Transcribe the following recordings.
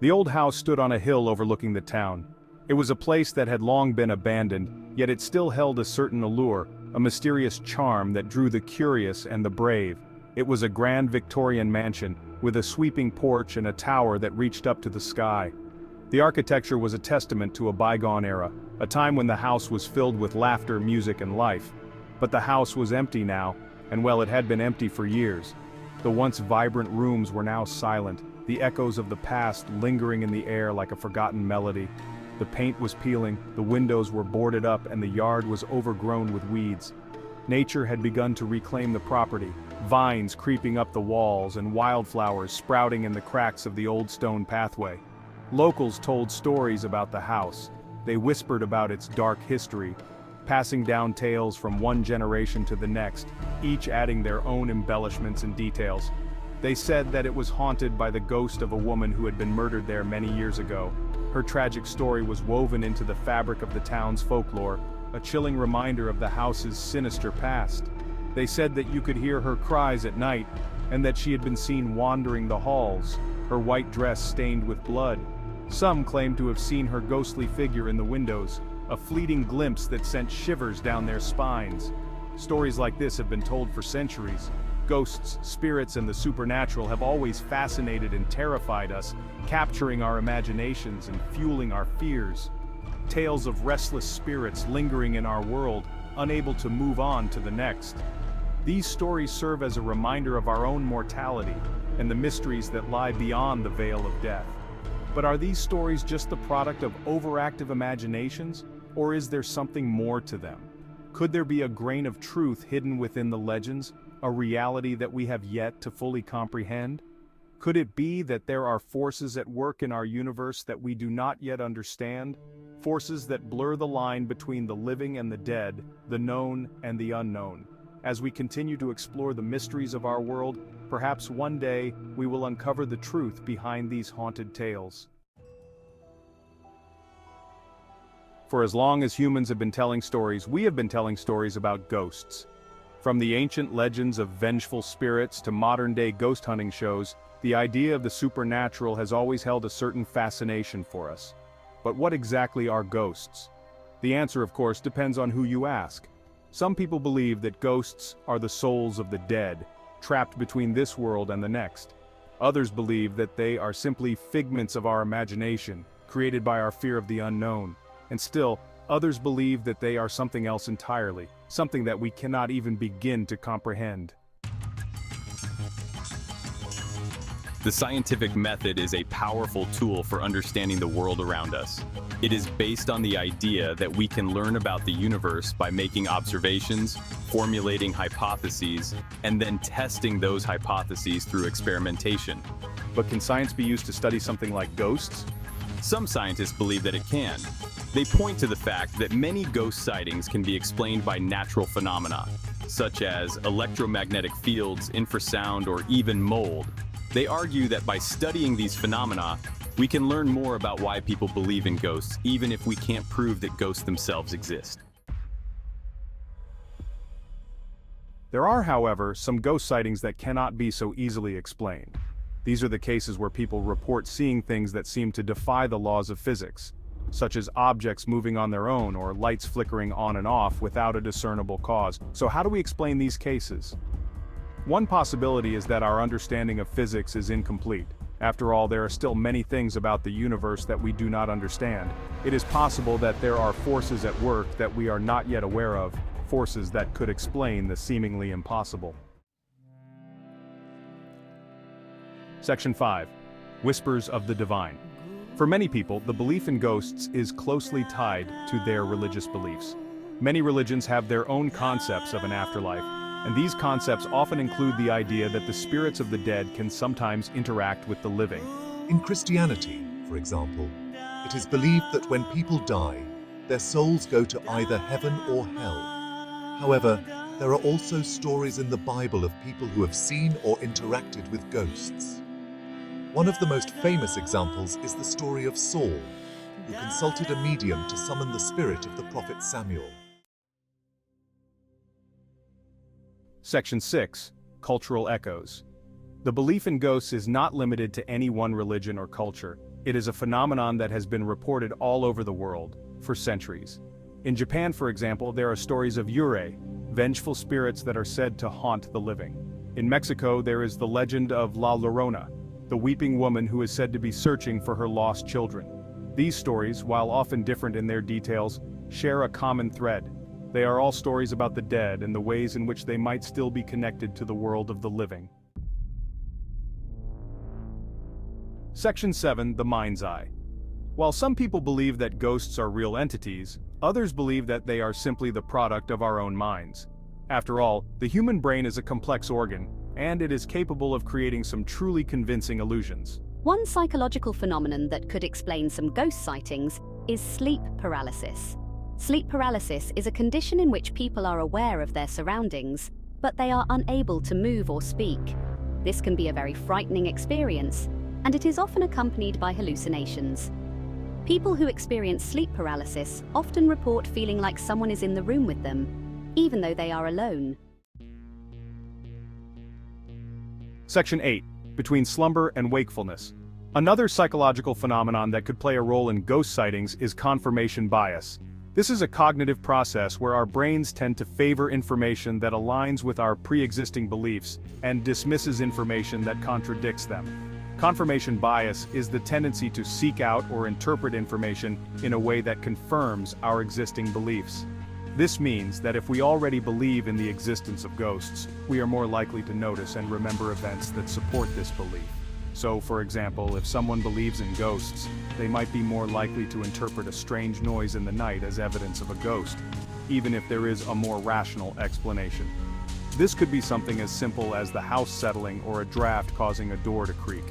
The old house stood on a hill overlooking the town. It was a place that had long been abandoned, yet it still held a certain allure, a mysterious charm that drew the curious and the brave. It was a grand Victorian mansion, with a sweeping porch and a tower that reached up to the sky. The architecture was a testament to a bygone era, a time when the house was filled with laughter, music, and life. But the house was empty now, and well, it had been empty for years. The once vibrant rooms were now silent, the echoes of the past lingering in the air like a forgotten melody. The paint was peeling, the windows were boarded up, and the yard was overgrown with weeds. Nature had begun to reclaim the property, vines creeping up the walls and wildflowers sprouting in the cracks of the old stone pathway. Locals told stories about the house. They whispered about its dark history, passing down tales from one generation to the next, each adding their own embellishments and details. They said that it was haunted by the ghost of a woman who had been murdered there many years ago. Her tragic story was woven into the fabric of the town's folklore, a chilling reminder of the house's sinister past. They said that you could hear her cries at night, and that she had been seen wandering the halls, her white dress stained with blood. Some claimed to have seen her ghostly figure in the windows, a fleeting glimpse that sent shivers down their spines. Stories like this have been told for centuries. Ghosts, spirits, and the supernatural have always fascinated and terrified us, capturing our imaginations and fueling our fears. Tales of restless spirits lingering in our world, unable to move on to the next. These stories serve as a reminder of our own mortality and the mysteries that lie beyond the veil of death. But are these stories just the product of overactive imaginations, or is there something more to them? Could there be a grain of truth hidden within the legends, a reality that we have yet to fully comprehend? Could it be that there are forces at work in our universe that we do not yet understand? Forces that blur the line between the living and the dead, the known and the unknown. As we continue to explore the mysteries of our world, perhaps one day we will uncover the truth behind these haunted tales. For as long as humans have been telling stories, we have been telling stories about ghosts. From the ancient legends of vengeful spirits to modern-day ghost hunting shows, the idea of the supernatural has always held a certain fascination for us. But what exactly are ghosts? The answer, of course, depends on who you ask. Some people believe that ghosts are the souls of the dead, trapped between this world and the next. Others believe that they are simply figments of our imagination, created by our fear of the unknown. And still, others believe that they are something else entirely, something that we cannot even begin to comprehend. The scientific method is a powerful tool for understanding the world around us. It is based on the idea that we can learn about the universe by making observations, formulating hypotheses, and then testing those hypotheses through experimentation. But can science be used to study something like ghosts? Some scientists believe that it can. They point to the fact that many ghost sightings can be explained by natural phenomena, such as electromagnetic fields, infrasound, or even mold. They argue that by studying these phenomena, we can learn more about why people believe in ghosts, even if we can't prove that ghosts themselves exist. There are, however, some ghost sightings that cannot be so easily explained. These are the cases where people report seeing things that seem to defy the laws of physics, such as objects moving on their own or lights flickering on and off without a discernible cause. So how do we explain these cases? One possibility is that our understanding of physics is incomplete. After all, there are still many things about the universe that we do not understand. It is possible that there are forces at work that we are not yet aware of, forces that could explain the seemingly impossible. Section 5. Whispers of the Divine. For many people, the belief in ghosts is closely tied to their religious beliefs. Many religions have their own concepts of an afterlife, and these concepts often include the idea that the spirits of the dead can sometimes interact with the living. In Christianity, for example, it is believed that when people die, their souls go to either heaven or hell. However, there are also stories in the Bible of people who have seen or interacted with ghosts. One of the most famous examples is the story of Saul, who consulted a medium to summon the spirit of the prophet Samuel. Section 6. Cultural Echoes. The belief in ghosts is not limited to any one religion or culture. It is a phenomenon that has been reported all over the world for centuries. In Japan, for example, there are stories of yurei, vengeful spirits that are said to haunt the living. In Mexico, there is the legend of La Llorona, the weeping woman who is said to be searching for her lost children. These stories, while often different in their details, share a common thread. They are all stories about the dead and the ways in which they might still be connected to the world of the living. Section 7. The Mind's Eye. While some people believe that ghosts are real entities, others believe that they are simply the product of our own minds. After all, the human brain is a complex organ, and it is capable of creating some truly convincing illusions. One psychological phenomenon that could explain some ghost sightings is sleep paralysis. Sleep paralysis is a condition in which people are aware of their surroundings, but they are unable to move or speak. This can be a very frightening experience, and it is often accompanied by hallucinations. People who experience sleep paralysis often report feeling like someone is in the room with them, even though they are alone. Section 8. Between slumber and wakefulness. Another psychological phenomenon that could play a role in ghost sightings is confirmation bias. This is a cognitive process where our brains tend to favor information that aligns with our pre-existing beliefs and dismisses information that contradicts them. Confirmation bias is the tendency to seek out or interpret information in a way that confirms our existing beliefs. This means that if we already believe in the existence of ghosts, we are more likely to notice and remember events that support this belief. So, for example, if someone believes in ghosts, they might be more likely to interpret a strange noise in the night as evidence of a ghost, even if there is a more rational explanation. This could be something as simple as the house settling or a draft causing a door to creak.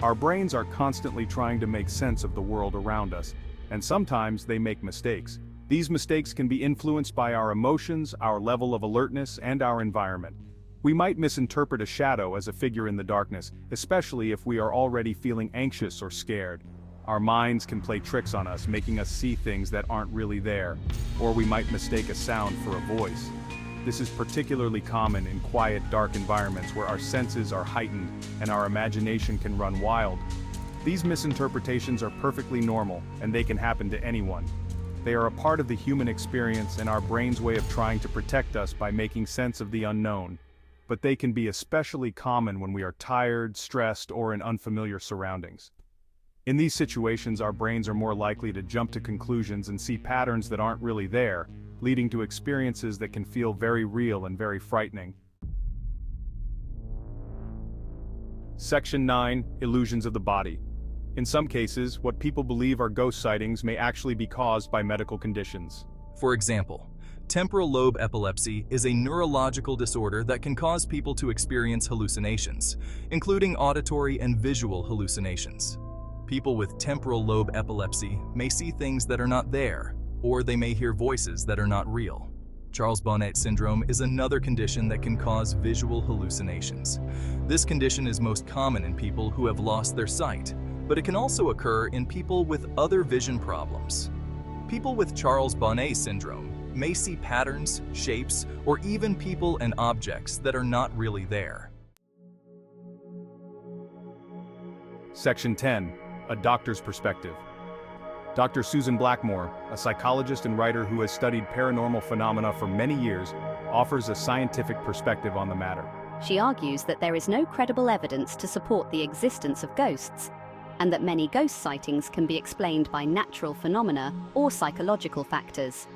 Our brains are constantly trying to make sense of the world around us, and sometimes they make mistakes. These mistakes can be influenced by our emotions, our level of alertness, and our environment. We might misinterpret a shadow as a figure in the darkness, especially if we are already feeling anxious or scared. Our minds can play tricks on us, making us see things that aren't really there, or we might mistake a sound for a voice. This is particularly common in quiet, dark environments where our senses are heightened and our imagination can run wild. These misinterpretations are perfectly normal, and they can happen to anyone. They are a part of the human experience and our brain's way of trying to protect us by making sense of the unknown. But they can be especially common when we are tired, stressed, or in unfamiliar surroundings. In these situations, our brains are more likely to jump to conclusions and see patterns that aren't really there, leading to experiences that can feel very real and very frightening. Section 9. Illusions of the body. In some cases, what people believe are ghost sightings may actually be caused by medical conditions. For example, temporal lobe epilepsy is a neurological disorder that can cause people to experience hallucinations, including auditory and visual hallucinations. People with temporal lobe epilepsy may see things that are not there, or they may hear voices that are not real. Charles Bonnet syndrome is another condition that can cause visual hallucinations. This condition is most common in people who have lost their sight, but it can also occur in people with other vision problems. People with Charles Bonnet syndrome may see patterns, shapes, or even people and objects that are not really there. Section 10. A doctor's perspective. Dr. Susan Blackmore, a psychologist and writer who has studied paranormal phenomena for many years, offers a scientific perspective on the matter. She argues that there is no credible evidence to support the existence of ghosts, and that many ghost sightings can be explained by natural phenomena or psychological factors.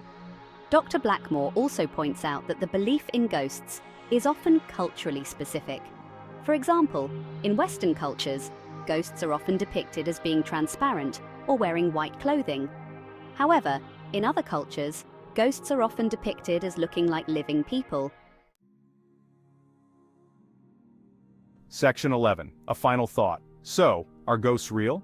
Dr. Blackmore also points out that the belief in ghosts is often culturally specific. For example, in Western cultures, ghosts are often depicted as being transparent or wearing white clothing. However, in other cultures, ghosts are often depicted as looking like living people. Section 11. A final thought. So, are ghosts real?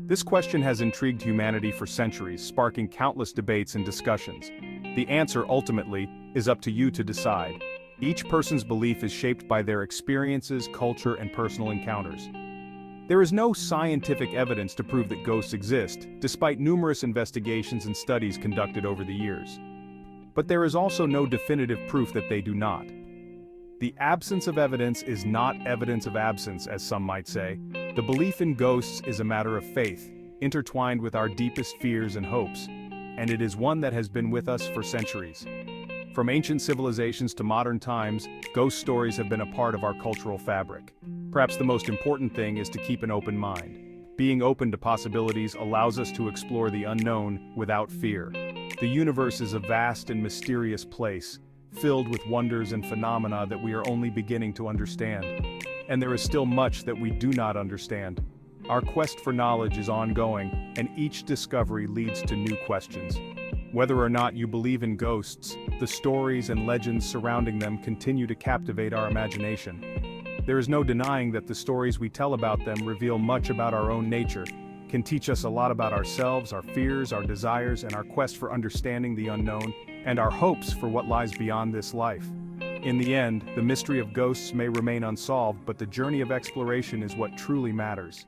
This question has intrigued humanity for centuries, sparking countless debates and discussions. The answer, ultimately, is up to you to decide. Each person's belief is shaped by their experiences, culture, and personal encounters. There is no scientific evidence to prove that ghosts exist, despite numerous investigations and studies conducted over the years. But there is also no definitive proof that they do not. The absence of evidence is not evidence of absence, as some might say. The belief in ghosts is a matter of faith, intertwined with our deepest fears and hopes, and it is one that has been with us for centuries. From ancient civilizations to modern times, ghost stories have been a part of our cultural fabric. Perhaps the most important thing is to keep an open mind. Being open to possibilities allows us to explore the unknown without fear. The universe is a vast and mysterious place, filled with wonders and phenomena that we are only beginning to understand. And there is still much that we do not understand. Our quest for knowledge is ongoing, and each discovery leads to new questions. Whether or not you believe in ghosts, the stories and legends surrounding them continue to captivate our imagination. There is no denying that the stories we tell about them reveal much about our own nature, can teach us a lot about ourselves, our fears, our desires, and our quest for understanding the unknown, and our hopes for what lies beyond this life. In the end, the mystery of ghosts may remain unsolved, but the journey of exploration is what truly matters.